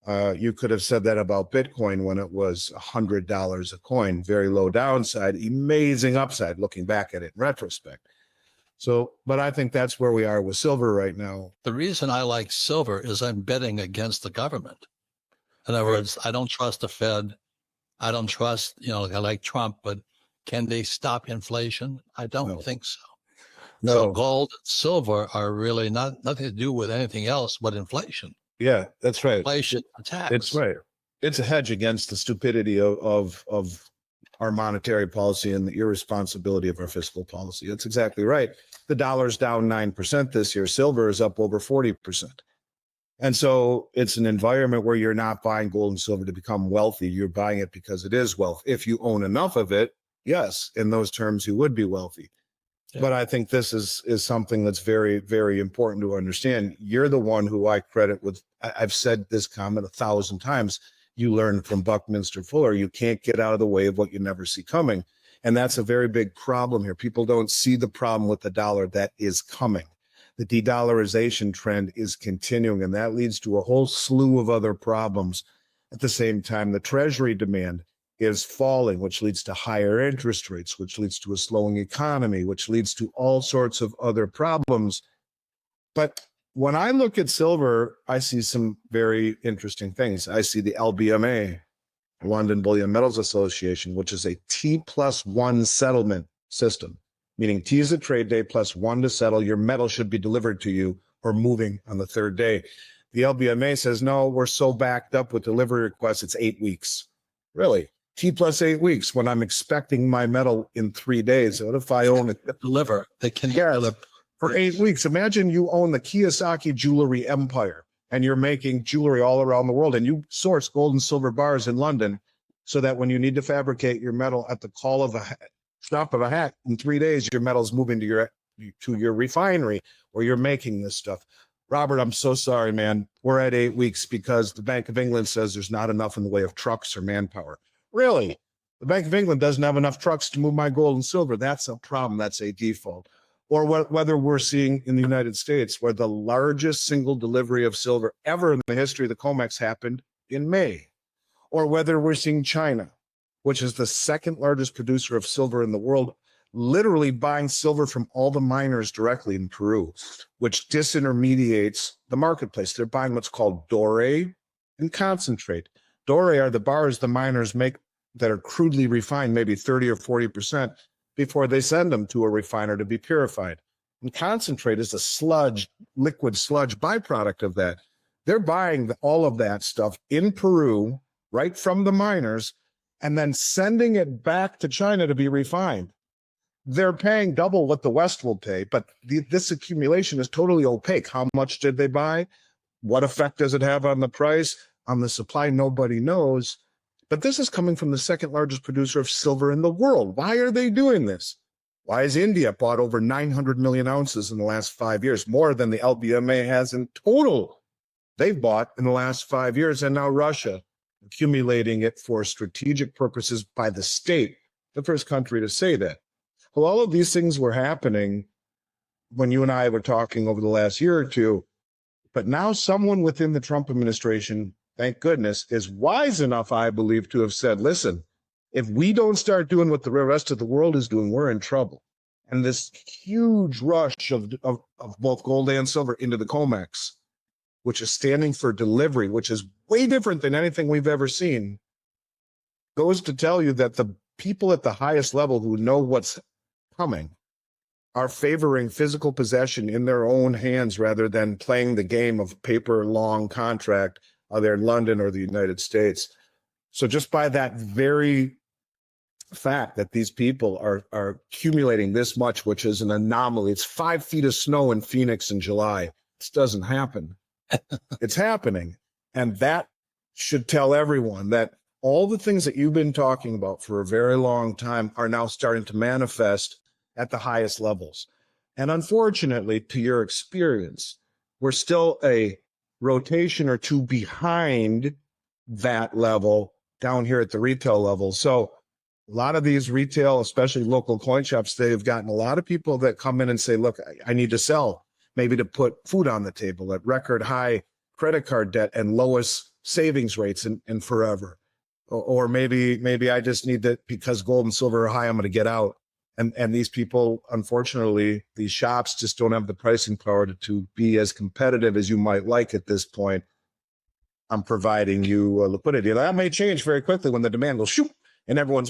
You could have said that about Bitcoin when it was $100 a coin, very low downside, amazing upside, looking back at it in retrospect. So, but I think that's where we are with silver right now. The reason I like silver is I'm betting against the government. In other words, I don't trust the Fed. I don't trust, I like Trump, but can they stop inflation? I don't think so. No. So gold and silver are really nothing to do with anything else but inflation. Yeah, that's right. Inflation attacks. That's right. It's a hedge against the stupidity of our monetary policy and the irresponsibility of our fiscal policy. That's exactly right. The dollar's down 9% this year. Silver is up over 40%. And so it's an environment where you're not buying gold and silver to become wealthy. You're buying it because it is wealth. If you own enough of it, yes, in those terms, you would be wealthy. Yeah. But I think this is something that's very, very important to understand. You're the one who I credit with. I've said this comment 1,000 times. You learn from Buckminster Fuller. You can't get out of the way of what you never see coming. And that's a very big problem here. People don't see the problem with the dollar that is coming. The de-dollarization trend is continuing, and that leads to a whole slew of other problems. At the same time, the treasury demand is falling, which leads to higher interest rates, which leads to a slowing economy, which leads to all sorts of other problems. But when I look at silver, I see some very interesting things. I see the LBMA, London Bullion Metals Association, which is a T+1 settlement system, meaning T is a trade day plus 1 to settle. Your metal should be delivered to you or moving on the third day. The LBMA says, no, we're so backed up with delivery requests, it's 8 weeks. Really? T plus 8 weeks when I'm expecting my metal in 3 days. What if I own it? Deliver. They can deliver for 8 weeks. Imagine you own the Kiyosaki jewelry empire and you're making jewelry all around the world and you source gold and silver bars in London so that when you need to fabricate your metal at the call of a drop of a hat, in 3 days, your metal's moving to your refinery where you're making this stuff. Robert, I'm so sorry, man. We're at 8 weeks because the Bank of England says there's not enough in the way of trucks or manpower. Really? The Bank of England doesn't have enough trucks to move my gold and silver. That's a problem. That's a default. Or whether we're seeing in the United States where the largest single delivery of silver ever in the history of the COMEX happened in May. Or whether we're seeing China, which is the second largest producer of silver in the world, literally buying silver from all the miners directly in Peru, which disintermediates the marketplace. They're buying what's called doré and concentrate. Doré are the bars the miners make that are crudely refined, maybe 30 or 40%, before they send them to a refiner to be purified. And concentrate is a sludge, liquid sludge byproduct of that. They're buying all of that stuff in Peru, right from the miners, and then sending it back to China to be refined. They're paying double what the West will pay, but this accumulation is totally opaque. How much did they buy? What effect does it have on the price? On the supply, nobody knows. But this is coming from the second largest producer of silver in the world. Why are they doing this? Why has India bought over 900 million ounces in the last 5 years, more than the LBMA has in total? They've bought in the last 5 years, and now Russia, accumulating it for strategic purposes by the state, the first country to say that. Well, all of these things were happening when you and I were talking over the last year or two, but now someone within the Trump administration, thank goodness, is wise enough, I believe, to have said, listen, if we don't start doing what the rest of the world is doing, we're in trouble. And this huge rush of both gold and silver into the COMEX, which is standing for delivery, which is way different than anything we've ever seen, goes to tell you that the people at the highest level who know what's coming are favoring physical possession in their own hands rather than playing the game of paper long contract, either in London or the United States. So just by that very fact that these people are accumulating this much, which is an anomaly. It's 5 feet of snow in Phoenix in July. This doesn't happen. It's happening. And that should tell everyone that all the things that you've been talking about for a very long time are now starting to manifest at the highest levels. And unfortunately, to your experience, we're still a rotation or two behind that level down here at the retail level. So a lot of these retail, especially local coin shops, they've gotten a lot of people that come in and say, look, I need to sell, maybe to put food on the table at record high credit card debt and lowest savings rates in forever. Or maybe I just need that because gold and silver are high, I'm going to get out. And these people, unfortunately, these shops just don't have the pricing power to be as competitive as you might like at this point. I'm providing you liquidity. That may change very quickly when the demand goes shoot and everyone's